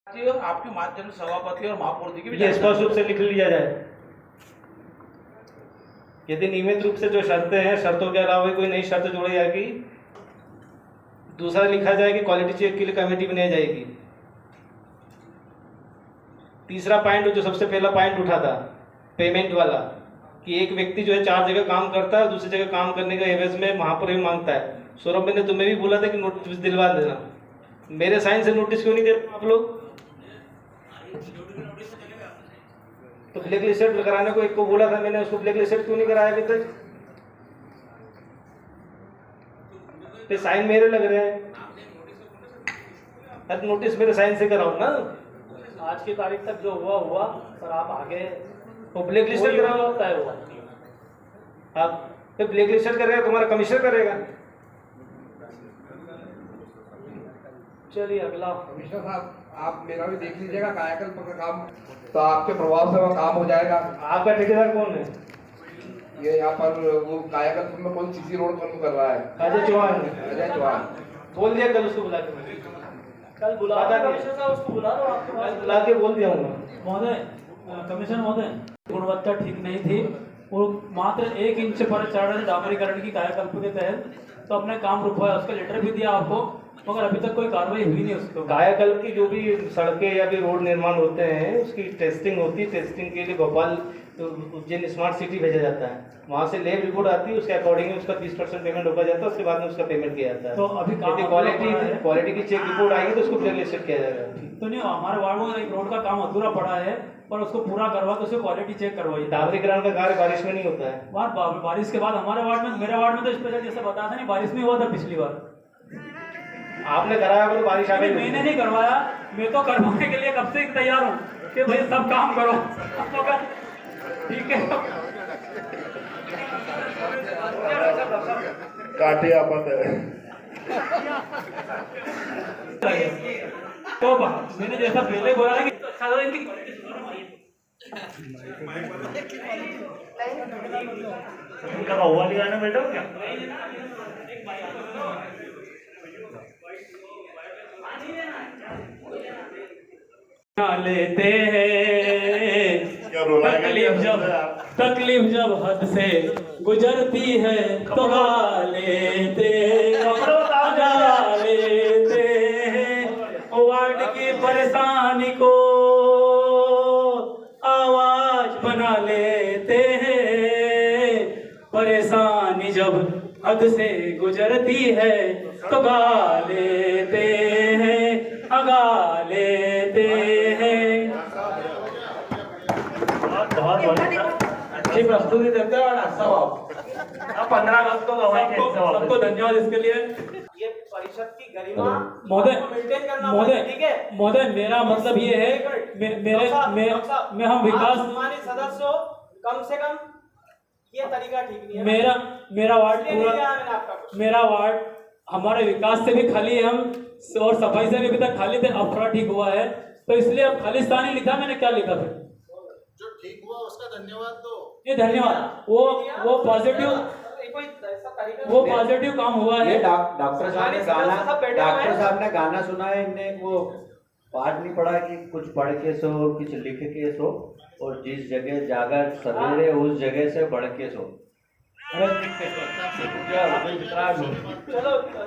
और आपके माध्यम से सभापति और महापौर जी की भी ये स्पष्ट रूप से लिख लिया जाए। यदि नियमित रूप से जो शर्तें हैं, शर्तों के अलावा कोई नई शर्त जोड़ी जाएगी। दूसरा लिखा जाए कि क्वालिटी चेक के लिए कमेटी बनाई जाएगी। तीसरा पॉइंट जो सबसे पहला पॉइंट उठा था पेमेंट वाला, कि एक व्यक्ति जो है 4 जगह काम करता है, दूसरी जगह काम करने का एवज में महापौर ही मांगता है। सौरभ, मैंने तुम्हें भी बोला था कि नोटिस दिलवा देना। मेरे साइन से नोटिस क्यों नहीं दे रहे आप लोग? तो ब्लैक लिस्टेड कराने को एक को बोला था मैंने, उसको ब्लैक लिस्टेड क्यों नहीं कराया अभी तक? तो साइन मेरे लग रहे हैं। अरे नोटिस मेरे साइन से कराओ ना। आज की तारीख तक जो हुआ सर, आप आगे तो ब्लैक लिस्टेड कराओ। तय हुआ आप तो ब्लैक लिस्टेड करेगा, तुम्हारा कमिश्नर करेगा। चलिए अगला। कमिश्नर साहब, आप मेरा भी देख लीजिएगा कायाकल्प का काम, तो आपके प्रभाव से वो काम हो जाएगा। आपका ठेकेदार कौन है? ये यहाँ पर वो कायाकल्प में कौन सीसी रोड कौन कर रहा है? अजय चौहान। अजय चौहान बोल दिया कल उसको बुला के, कल बुला कमिश्नर साहब, उसको बुला लो। आपके पास बुला के बोल दिया हूँ। महोदय, कमिश्नर महोदय, गुणवत्ता ठीक नहीं थी। वो मात्र 1 इंच पर चढ़ रहे डामरीकरण की कायाकल्प के तहत, तो अपने काम रुकवाया। उसका लेटर भी दिया आपको, मगर अभी तक कोई कार्रवाई हुई नहीं उसको। कायाकल्प की जो भी सड़कें या भी रोड निर्माण होते हैं, उसकी टेस्टिंग होती है। टेस्टिंग के लिए भोपाल उज्जैन स्मार्ट सिटी भेजा जाता है। वहाँ से लैब रिपोर्ट आती है, उसके अकॉर्डिंग उसका 30% पेमेंट रोका जाता है। उसके बाद में उसका पेमेंट किया जाता है। तो अभी यदि क्वालिटी की चेक रिपोर्ट आएगी तो उसको ब्लैक लिस्टेड किया जाएगा। तो नहीं, हमारे वार्ड में एक रोड का काम अधूरा पड़ा है, पर उसको पूरा करवा के उसको क्वालिटी चेक करवाइए। डामरीकरण का कार्य बारिश में नहीं होता है। बारिश के बाद हमारे वार्ड में, मेरे वार्ड में तो स्पेशल जैसे बताया था नहीं, बारिश में हुआ था पिछली बार। आपने कराया तो बारिश आ गई। मैंने नहीं करवाया, मैं तो करवाने के लिए कब से तैयार हूँ कि भाई सब काम करो। ठीक है, काटे आपत तो मैंने जैसा पहले बोला था कि अच्छा था इनकी उनका हुआ लगाना बेटा क्या? लेते हैं तकलीफ जब हद से गुजरती है तो गा लेते हैं वार्ड की परेशानी को आवाज बना लेते हैं। परेशानी जब हद से गुजरती है तो गा लेते हैं, गा लेते हैं। बहुत अच्छी प्रस्तुति देते हैं। 15 अगस्त को सबको धन्यवाद इसके लिए। ये परिषद की गरिमा महोदय, मेंटेन करना पड़ेगा, ठीक है महोदय, मेरा मतलब ये है मैं हम विकास सम्मानित सदस्य हो, कम से कम ये तरीका ठीक नहीं है। मेरा वार्ड मैंने पूरा, आपका कुछ मेरा वार्ड हमारे विकास से भी खाली है, हम और सफाई से भी अभी तक खाली थे। अब थोड़ा ठीक हुआ है, तो इसलिए अब खालिस्तान ही लिखा। मैंने क्या लिखा फिर? जो ठीक हुआ उसका धन्यवाद दो। ये धन्यवाद, वो पॉजिटिव, वो पॉजिटिव काम हुआ है। डॉक्टर साहब ने गाना सुना है, इनने वो पाठ नहीं पढ़ा कि कुछ पढ़ के सो कुछ लिख के सो, और जिस जगह जागर सवेरे उस जगह से बढ़ के सो। चलो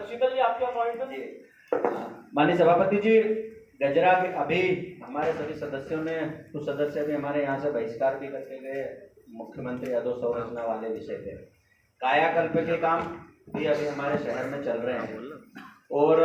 शीतल जी, आपका पॉइंट। माननीय सभापति जी, गजरा के अभी हमारे सभी सदस्यों ने, कुछ सदस्य भी हमारे यहाँ से बहिष्कार भी करके गए मुख्यमंत्री अधो संरचना वाले विषय पे। कायाकल्प के काम भी अभी हमारे शहर में चल रहे हैं, और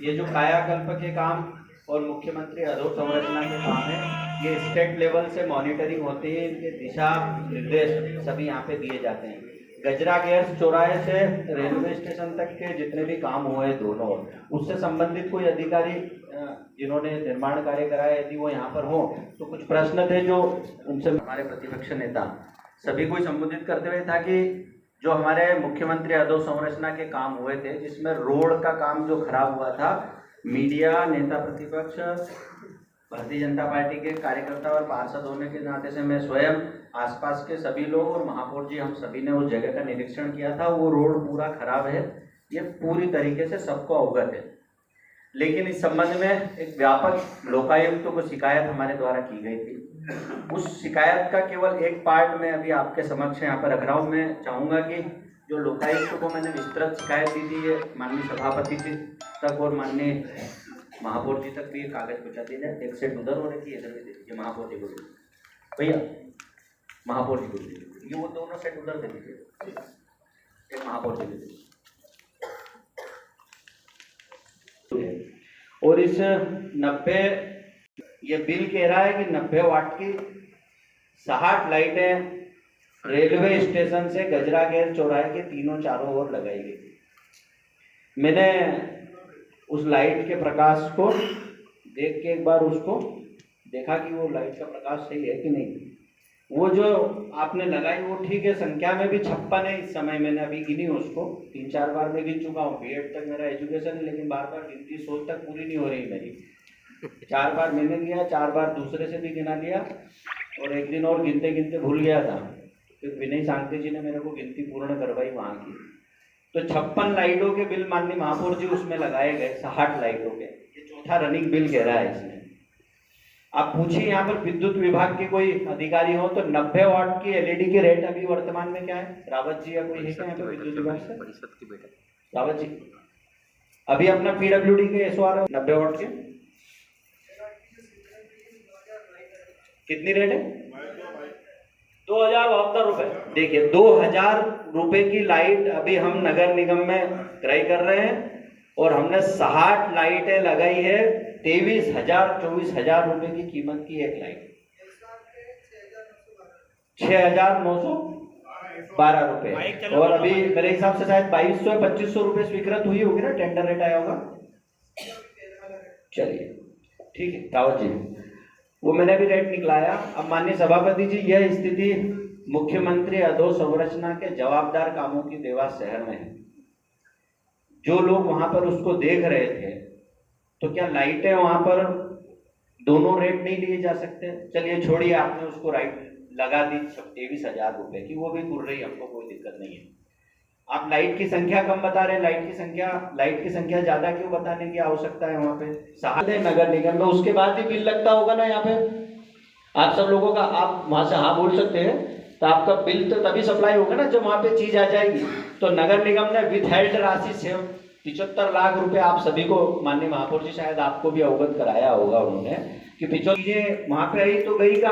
ये जो कायाकल्प के काम और मुख्यमंत्री अधो संरचना के काम है, ये स्टेट लेवल से मॉनिटरिंग होती है। इनके दिशा निर्देश सभी यहाँ पे दिए जाते हैं। गजरा गेयर्स चौराहे से रेलवे स्टेशन तक के जितने भी काम हुए दोनों, उससे संबंधित कोई अधिकारी जिन्होंने निर्माण कार्य कराया, यदि वो यहाँ पर हो तो कुछ प्रश्न थे जो उनसे हमारे प्रतिपक्ष नेता सभी को संबोधित करते हुए था कि जो हमारे मुख्यमंत्री अधो संरचना के काम हुए थे, जिसमें रोड का काम जो खराब हुआ था, मीडिया, नेता प्रतिपक्ष, भारतीय जनता पार्टी के कार्यकर्ता और पार्षद होने के नाते से मैं स्वयं, आसपास के सभी लोग और महापौर जी, हम सभी ने उस जगह का निरीक्षण किया था। वो रोड पूरा खराब है, ये पूरी तरीके से सबको अवगत है। लेकिन इस संबंध में एक व्यापक लोकायुक्त को शिकायत हमारे द्वारा की गई थी। उस शिकायत का केवल एक पार्ट मैं अभी आपके समक्ष यहाँ पर रख रहा हूँ। मैं चाहूँगा कि जो लोकायुक्त को मैंने विस्तृत शिकायत दी थी, ये माननीय सभापति जी तक और माननीय महापौर जी तक भी ये कागज पहुँचा दिया जाए। एक सेट उधर हो रही है, इधर भी दे दीजिए महापौर जी को, भैया महापौर जी को दे दीजिए, ये वो दोनों सेट उधर दे दीजिए, एक महापौर जी दे दीजिए। और इस 90 ये बिल कह रहा है कि 90 वाट की 60 लाइटें रेलवे स्टेशन से गजरागेर चौराहे के तीनों चारों ओर लगाई गई। मैंने उस लाइट के प्रकाश को देख के एक बार उसको देखा कि वो लाइट का प्रकाश सही है कि नहीं। वो जो आपने लगाई वो ठीक है, संख्या में भी 56 है इस समय। मैंने अभी गिनी उसको 3-4 बार मैं गिन चुका हूँ, बीएड तक मेरा एजुकेशन है, लेकिन बार बार गिनती 100 तक पूरी नहीं हो रही मेरी। 4 बार मैंने लिया, 4 बार दूसरे से भी गिना लिया, और एक दिन और गिनते गिनते भूल गया था, फिर विनय सांगते जी ने मेरे को गिनती पूर्ण करवाई वहाँ की। तो 56 लाइटों के बिल माननीय महापौर जी उसमें लगाए गए, 60 लाइटों के। ये चौथा रनिंग बिल कह रहा है इसमें। आप पूछिए यहाँ पर विद्युत विभाग के कोई अधिकारी हो तो 90 वाट की एलईडी की रेट अभी वर्तमान में क्या है? रावत जी या कोई है क्या यहाँ पे विद्युत विभाग से? परिषद की बैठक, रावत जी अभी अपना पीडब्ल्यूडी के एसओआर 90 वाट के कितनी रेट है? 2072 रुपए। देखिए 2000 रुपए की लाइट अभी हम नगर निगम में क्रय कर रहे हैं, और हमने 60 लाइटें लगाई है 23,000-24,000 रुपए की कीमत की एक लाइट, 6,912 रुपए। और अभी मेरे हिसाब से शायद 2200-2500 रुपए स्वीकृत हुई होगी ना, टेंडर रेट आया होगा। चलिए ठीक है रावत जी, वो मैंने भी रेट निकलाया। अब माननीय सभापति जी, यह स्थिति मुख्यमंत्री अधोसंरचना के जवाबदार कामों की देवास शहर में है। जो लोग वहां पर उसको देख रहे थे, तो क्या लाइटें वहां पर दोनों रेट नहीं लिए जा सकते? चलिए छोड़िए, आपने उसको राइट लगा दी 23,000 रुपए की, वो भी कर रही, हमको कोई दिक्कत नहीं है। आप लाइट की संख्या कम बता रहे हैं, लाइट की संख्या ज्यादा क्यों बताने की आवश्यकता है? वहां पे साल नगर निगम में, उसके बाद ही बिल लगता होगा ना यहाँ पे। आप सब लोगों का, आप वहां से हाँ बोल सकते हैं, तो आपका बिल तो तभी सप्लाई होगा ना जब वहां पे चीज आ जाएगी। तो नगर निगम ने विथहेल्ड राशि से 75 लाख रुपए आप सभी को, माननीय महापौर जी शायद आपको भी अवगत कराया होगा उन्होंने, कि 75 चीजें वहां पे आई तो गई का।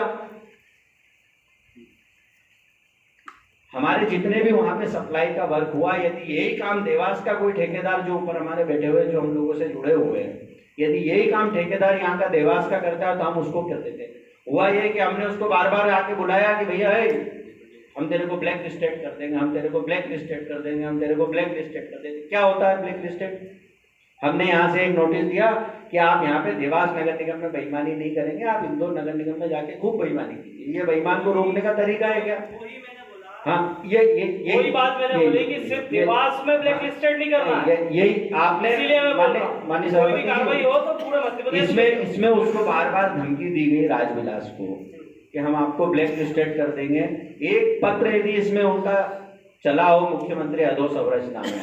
हमारे जितने भी वहां पे सप्लाई का वर्क हुआ, यदि यही काम देवास का कोई ठेकेदार जो ऊपर हमारे बैठे हुए, जो हम लोगों से जुड़े हुए हैं, यदि यही काम ठेकेदार यहाँ का देवास का करता है तो हम उसको कर देते। हुआ ये कि हमने उसको बार बार आके बुलाया कि भैया हम तेरे को ब्लैक लिस्टेड कर देंगे, हम तेरे को ब्लैक लिस्टेड कर देंगे, हम तेरे को ब्लैक लिस्टेड कर देंगे। क्या होता है ब्लैक लिस्टेड? हमने यहाँ से एक नोटिस दिया कि आप यहाँ पे देवास नगर निगम में बेईमानी नहीं करेंगे, आप इंदौर नगर निगम में जाके खूब बेईमानी कीजिए। ये बेईमान को रोकने का तरीका है क्या? हाँ, ये बात मैंने बोली कि सिर्फ देवास में ब्लैक लिस्टेड नहीं करना है। यही आपने माननीय कार्रवाई हो तो पूरे मध्य प्रदेश इसमें उसको बार बार धमकी दी गई राजविलास को कि हम आपको ब्लैक लिस्टेड कर देंगे। एक पत्र यदि इसमें उनका चला हो, मुख्यमंत्री अधोसंरचना में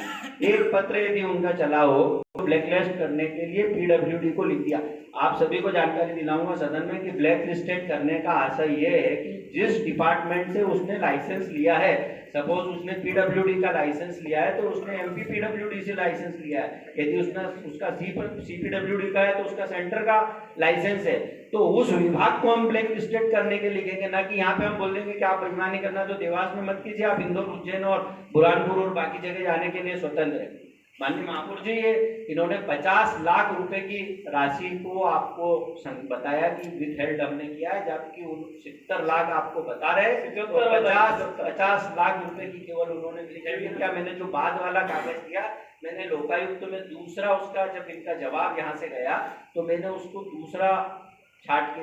एक पत्र यदि उनका चला हो, तो ब्लैकलिस्ट करने के लिए पीडब्ल्यूडी को लिख दिया। आप सभी को जानकारी दिलाऊंगा सदन में कि ब्लैक लिस्टेड करने का आशय ये है कि जिस डिपार्टमेंट से उसने लाइसेंस लिया है, सपोज उसने पीडब्ल्यूडी का लाइसेंस लिया है तो उसने एमपी पीडब्ल्यूडी से लाइसेंस लिया है। यदि उसने उसका सीपीडब्ल्यूडी का है तो उसका सेंटर का लाइसेंस है, तो उस विभाग को हम ब्लैक लिस्टेड करने के लिखेंगे, ना कि यहाँ पे हम बोल देंगे कि आप बेईमानी करना तो देवास में मत कीजिए, आप इंदौर, उज्जैन और बुरहानपुर और बाकी जगह जाने के लिए स्वतंत्र है। माननीय महापौर जी, ये इन्होंने 50 लाख रुपए की राशि को आपको बताया कि विथ हेल्ड हमने किया है, जबकि 70 लाख आपको बता रहे हैं, 50 लाख रुपए की केवल उन्होंने विथ हेल्ड किया। मैंने जो बाद वाला कागज दिया, मैंने लोकायुक्त में दूसरा उसका, जब इनका जवाब यहाँ से गया तो मैंने उसको दूसरा छाट के